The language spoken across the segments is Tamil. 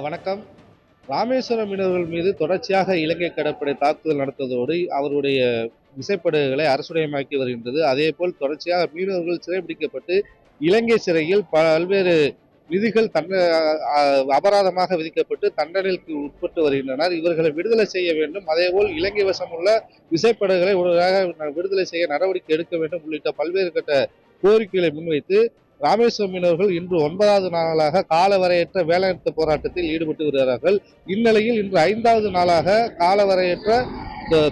வணக்கம். ராமேஸ்வரம் மீனவர்கள் மீது தொடர்ச்சியாக இலங்கை கடற்படை தாக்குதல் நடத்துவதோடு, அவருடைய விசைப்படகுகளை அரசுடைமையாக்கி வருகின்றது. அதேபோல் தொடர்ச்சியாக மீனவர்கள் சிறைபிடிக்கப்பட்டு, இலங்கை சிறையில் பல்வேறு விதிகள் அபராதமாக விதிக்கப்பட்டு தண்டனைக்கு உட்பட்டு வருகின்றனர். இவர்களை விடுதலை செய்ய வேண்டும். அதேபோல் இலங்கை வசம் உள்ள விசைப்படகுகளை உடனடியாக விடுதலை செய்ய நடவடிக்கை எடுக்க வேண்டும் உள்ளிட்ட பல்வேறு கட்ட கோரிக்கைகளை முன்வைத்து ராமேஸ்வரம் மீனவர்கள் இன்று 9வது நாளாக காலவரையற்ற வேலைநிறுத்த போராட்டத்தில் ஈடுபட்டு வருகிறார்கள். இந்நிலையில் இன்று 5வது நாளாக காலவரையற்ற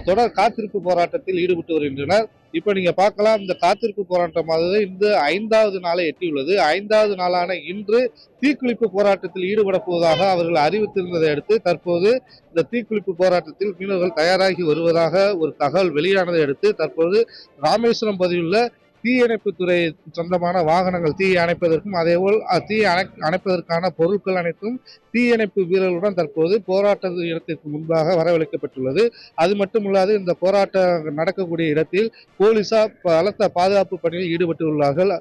தொடர் காத்திருப்பு போராட்டத்தில் ஈடுபட்டு வருகின்றனர். இப்ப நீங்க பார்க்கலாம், இந்த காத்திருப்பு போராட்டமானது இந்த 5வது நாளை எட்டியுள்ளது. 5வது நாளான இன்று தீக்குளிப்பு போராட்டத்தில் ஈடுபட போவதாக அவர்கள் அறிவித்திருந்ததை அடுத்து தற்போது இந்த தீக்குளிப்பு போராட்டத்தில் மீனவர்கள் தயாராகி வருவதாக ஒரு தகவல் வெளியானதை அடுத்து தற்போது ராமேஸ்வரம் பகுதியுள்ள தீயணைப்புத்துறை சொந்தமான வாகனங்கள் தீயை அணைப்பதற்கும் அதேபோல் தீயை அணைப்பதற்கான பொருட்கள் அனைத்தும் தீயணைப்பு வீரர்களுடன் தற்போது போராட்ட இடத்திற்கு முன்பாக வரவழைக்கப்பட்டுள்ளது. அது மட்டுமல்லாது இந்த போராட்டம் நடக்கக்கூடிய இடத்தில் போலீசார் பலத்த பாதுகாப்பு பணியில் ஈடுபட்டுள்ளார்கள்.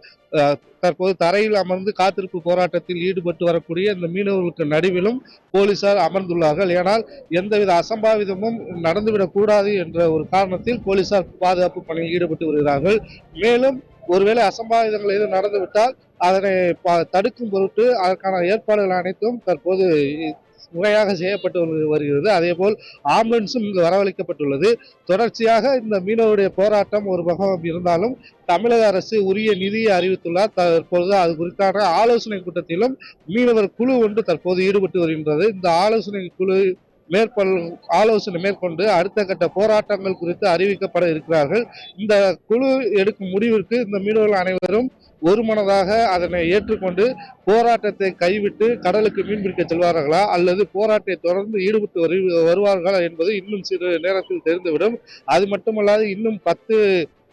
தற்போது தரையில் அமர்ந்து காத்திருப்பு போராட்டத்தில் ஈடுபட்டு வரக்கூடிய இந்த மீனவர்களுக்கு நடுவிலும் போலீசார் அமர்ந்துள்ளார்கள். ஏனால் எந்தவித அசம்பாவிதமும் நடந்துவிடக் கூடாது என்ற ஒரு காரணத்தில் போலீசார் பாதுகாப்பு பணியில் ஈடுபட்டு வருகிறார்கள். மேலும் ஒருவேளை அசம்பாவிதங்கள் எதுவும் நடந்துவிட்டால் அதனை தடுக்கும் பொருட்டு அதற்கான ஏற்பாடுகள் அனைத்தும் தற்போது முறையாக செய்யப்பட்டு வருகிறது. அதேபோல் ஆம்புலன்ஸும் இங்கு வரவழைக்கப்பட்டுள்ளது. தொடர்ச்சியாக இந்த மீனவருடைய போராட்டம் ஒரு பக்கம் இருந்தாலும் தமிழக அரசு உரிய நிதியை அறிவித்துள்ளார். தற்போது அது குறித்தான ஆலோசனை கூட்டத்திலும் மீனவர் குழு ஒன்று தற்போது ஈடுபட்டு வருகின்றது. இந்த ஆலோசனை குழு ஆலோசனை மேற்கொண்டு அடுத்த கட்ட போராட்டங்கள் குறித்து அறிவிக்கப்பட இருக்கிறார்கள். இந்த குழு எடுக்கும் முடிவிற்கு இந்த மீனவர்கள் அனைவரும் ஒருமனதாக அதனை ஏற்றுக்கொண்டு போராட்டத்தை கைவிட்டு கடலுக்கு மீன்பிடிக்க செல்வார்களா அல்லது போராட்டத்தை தொடர்ந்து ஈடுபட்டு வருவார்களா என்பது இன்னும் சிறு நேரத்தில் தெரிந்துவிடும். அது மட்டுமல்லாது இன்னும் 10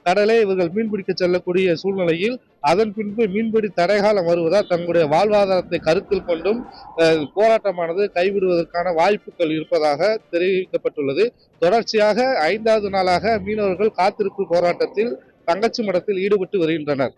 கடலை இவர்கள் மீன்பிடிக்க செல்லக்கூடிய சூழ்நிலையில் அதன் பின்பு மீன்பிடி தடைகாலம் வருவதால் தங்களுடைய வாழ்வாதாரத்தை கருத்தில் கொண்டும் போராட்டமானது கைவிடுவதற்கான வாய்ப்புகள் இருப்பதாக தெரிவிக்கப்பட்டுள்ளது. தொடர்ச்சியாக 5வது நாளாக மீனவர்கள் காத்திருப்பு போராட்டத்தில் தங்கச்சி மடத்தில் ஈடுபட்டு வருகின்றனர்.